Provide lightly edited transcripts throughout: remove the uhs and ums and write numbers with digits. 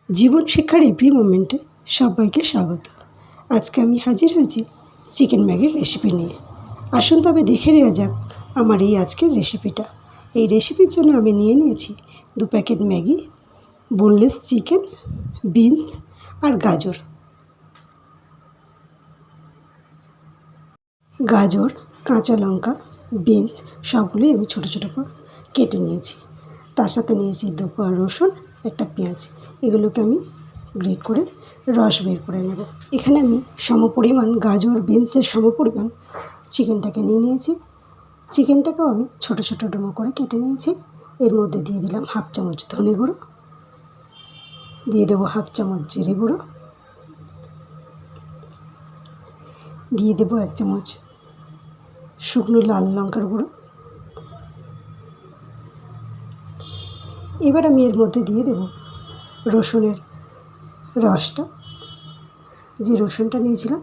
জীবন শিক্ষার এভরি মোমেন্টে সবাইকে স্বাগত। আজকে আমি হাজির হয়েছি চিকেন ম্যাগির রেসিপি নিয়ে। আসুন তবে দেখে নেওয়া যাক আমার এই আজকের রেসিপিটা। এই রেসিপির জন্য আমি নিয়ে নিয়েছি 2 packet Maggi, boneless chicken, beans আর গাজর। গাজর, কাঁচা লঙ্কা, বিনস সবগুলোই আমি ছোটো ছোটো করে কেটে নিয়েছি। তার সাথে নিয়েছি 2 কোয়া রসুন, একটা পেঁয়াজ। এগুলোকে আমি গ্রেট করে রস বের করে নেব। এখানে আমি সমপরিমাণ গাজর, বিনসের সমপরিমাণ চিকেনটাকে নিয়ে নিয়েছি। চিকেনটাকেও আমি ছোটো ছোটো ডুমো করে কেটে নিয়েছি। এর মধ্যে দিয়ে দিলাম 1/2 চামচ ধনে গুঁড়ো, দিয়ে দেবো 1/2 চামচ জিরে গুঁড়ো, দিয়ে দেবো 1 চামচ শুকনো লাল লঙ্কার গুঁড়ো। এবার আমি এর মধ্যে দিয়ে দেব রসুনের রসটা, যে রসুনটা নিয়েছিলাম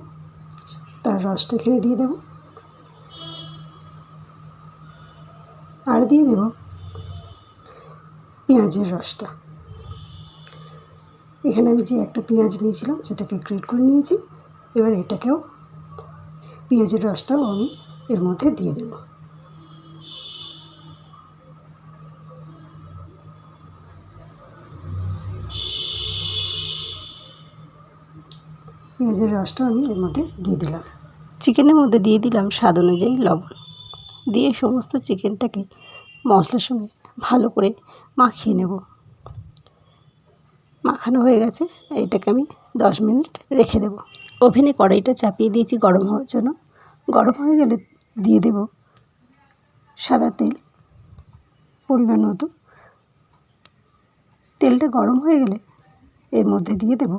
তার রসটা এখানে দিয়ে দেব। আর দিয়ে দেব পেঁয়াজের রসটা। এখানে আমি যে একটা পেঁয়াজ নিয়েছিলাম সেটাকে গ্রেট করে নিয়েছি। এবার এটাকেও, পেঁয়াজের রসটাও আমি এর মধ্যে দিয়ে দেব। পেঁয়াজের রসটা আমি এর মধ্যে দিয়ে দিলাম। চিকেনের মধ্যে দিয়ে দিলাম স্বাদ অনুযায়ী লবণ। দিয়ে সমস্ত চিকেনটাকে মশলার সঙ্গে ভালো করে মাখিয়ে নেব। মাখানো হয়ে গেছে, এটাকে আমি 10 মিনিট রেখে দেব। ওভেনে কড়াইটা চাপিয়ে দিয়েছি গরম হওয়ার জন্য। গরম হয়ে গেলে দিয়ে দেব সাদা তেল পরিমাণ মতো। তেলটা গরম হয়ে গেলে এর মধ্যে দিয়ে দেব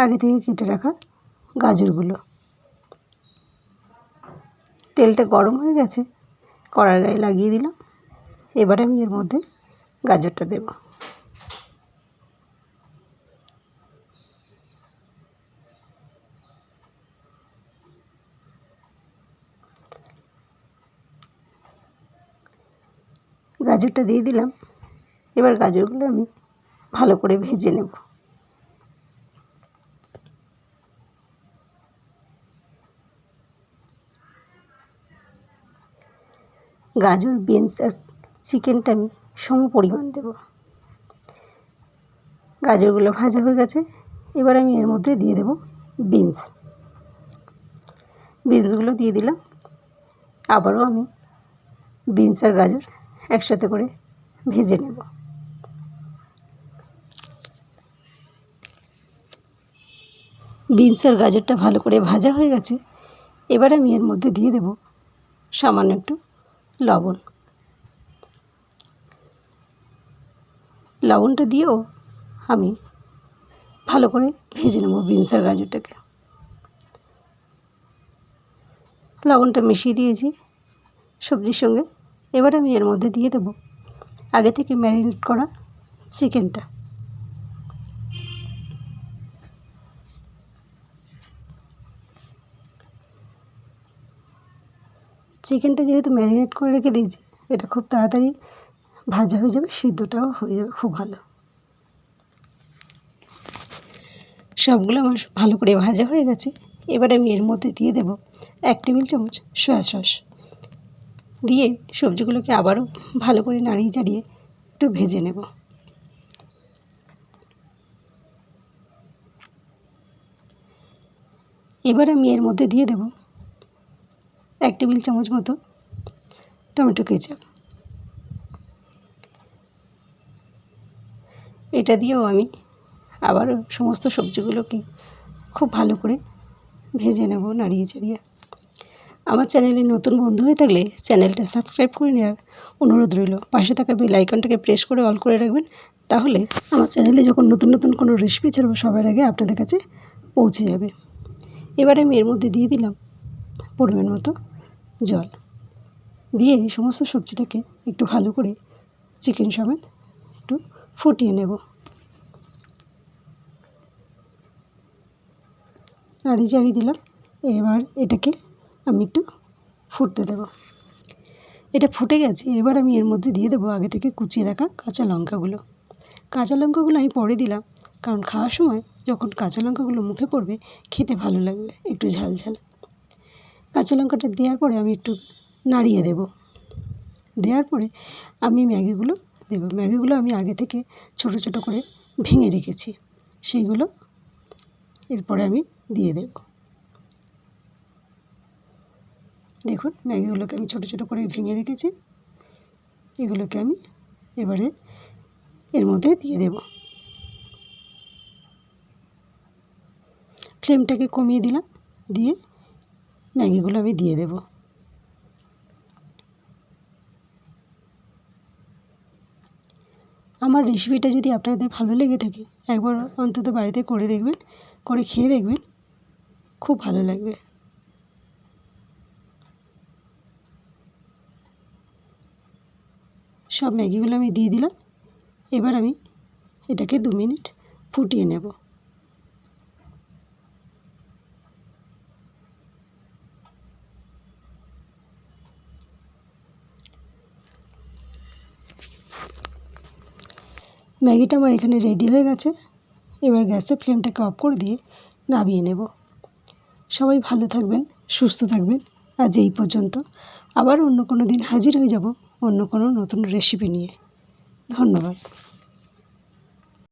আগে থেকে কেটে রাখা গাজরগুলো। তেলটা গরম হয়ে গেছে, কড়ার গায়ে লাগিয়ে দিলাম। এবার আমি এর মধ্যে গাজরটা দেব। গাজরটা দিয়ে দিলাম। এবার গাজরগুলো আমি ভালো করে ভেজে নেব। গাজর, বিনস আর চিকেনটা আমি সমপরিমাণ দেব। গাজরগুলো ভাজা হয়ে গেছে, এবার আমি এর মধ্যে দিয়ে দেব বিনস। বিনসগুলো দিয়ে দিলাম। আবারও আমি বিনস আর গাজর একসাথে করে ভেজে নেব। বিনস আর গাজরটা ভালো করে ভাজা হয়ে গেছে, এবার আমি এর মধ্যে দিয়ে দেব সামান্য একটু লবণ। লবণটা দিয়েও আমি ভালো করে ভেজে নেব বিনস আর গাজরটাকে। লবণটা মিশিয়ে দিয়েছি সবজির সঙ্গে। এবার আমি এর মধ্যে দিয়ে দেব আগে থেকে ম্যারিনেট করা চিকেনটা। চিকেনটা যেহেতু ম্যারিনেট করে রেখে দিয়েছি, এটা খুব তাড়াতাড়ি ভাজা হয়ে যাবে, সিদ্ধটাও হয়ে যাবে খুব ভালো। সবগুলো আমার ভালো করে ভাজা হয়ে গেছে। এবার আমি এর মধ্যে দিয়ে দেব 1 টেবিল চামচ সয়া সস। দিয়ে সবজিগুলোকে আবারও ভালো করে নাড়িয়ে চাড়িয়ে একটু ভেজে নেব। এবার আমি এর মধ্যে দিয়ে দেব 1 টেবিল চামচ মতো টমেটো কেচাপ। এটা দিয়েও আমি আবারও সমস্ত সবজিগুলোকে খুব ভালো করে ভেজে নেব নাড়িয়ে চাড়িয়ে। আমার চ্যানেলে নতুন বন্ধু হয়ে থাকলে চ্যানেলটা সাবস্ক্রাইব করে নেওয়ার অনুরোধ রইল। পাশে থাকা বেল আইকনটাকে প্রেস করে অল করে রাখবেন, তাহলে আমার চ্যানেলে যখন নতুন নতুন কোনো রেসিপি ছাড়বো সবার আগে আপনাদের কাছে পৌঁছে যাবে। এবার আমি এর মধ্যে দিয়ে দিলাম পরিমাণ মতো জল। দিয়ে সমস্ত সবজিটাকে একটু ভালো করে চিকেন সমেত একটু ফুটিয়ে নেব। নাড়িয়ে চাড়িয়ে দিলাম। এবার এটাকে আমি একটু ফুটতে দেব। এটা ফুটে গেছে, এবার আমি এর মধ্যে দিয়ে দেবো আগে থেকে কুচিয়ে রাখা কাঁচা লঙ্কাগুলো। কাঁচা লঙ্কাগুলো আমি পরে দিলাম, কারণ খাওয়ার সময় যখন কাঁচা লঙ্কাগুলো মুখে পড়বে খেতে ভালো লাগবে, একটু ঝাল ঝাল। কাঁচা লঙ্কাটা দেওয়ার পরে আমি একটু নাড়িয়ে দেব। দেওয়ার পরে আমি ম্যাগিগুলো দেব। ম্যাগিগুলো আমি আগে থেকে ছোটো ছোটো করে ভেঙে রেখেছি, সেইগুলো এরপরে আমি দিয়ে দেব। দেখুন, ম্যাগিগুলোকে আমি ছোটো ছোটো করে ভেঙে রেখেছি, এগুলোকে আমি এবারে এর মধ্যে দিয়ে দেব। ফ্লেমটাকে কমিয়ে দিলাম, দিয়ে ম্যাগিগুলো আমি দিয়ে দেব। আমার রেসিপিটা যদি আপনাদের ভালো লেগে থাকে, একবার অন্তত বাড়িতে করে দেখবেন, করে খেয়ে দেখবেন, খুব ভালো লাগবে। সব ম্যাগিগুলো আমি দিয়ে দিলাম। এবার আমি এটাকে 2 মিনিট ফুটিয়ে নেব। ম্যাগিটা আমার এখানে রেডি হয়ে গেছে। এবার গ্যাসের ফ্লেমটাকে অফ করে দিয়ে নামিয়ে নেব। সবাই ভালো থাকবেন, সুস্থ থাকবেন। আজ এই পর্যন্ত। আবার অন্য কোনো দিন হাজির হয়ে যাব অন্য কোনো নতুন রেসিপি নিয়ে। ধন্যবাদ।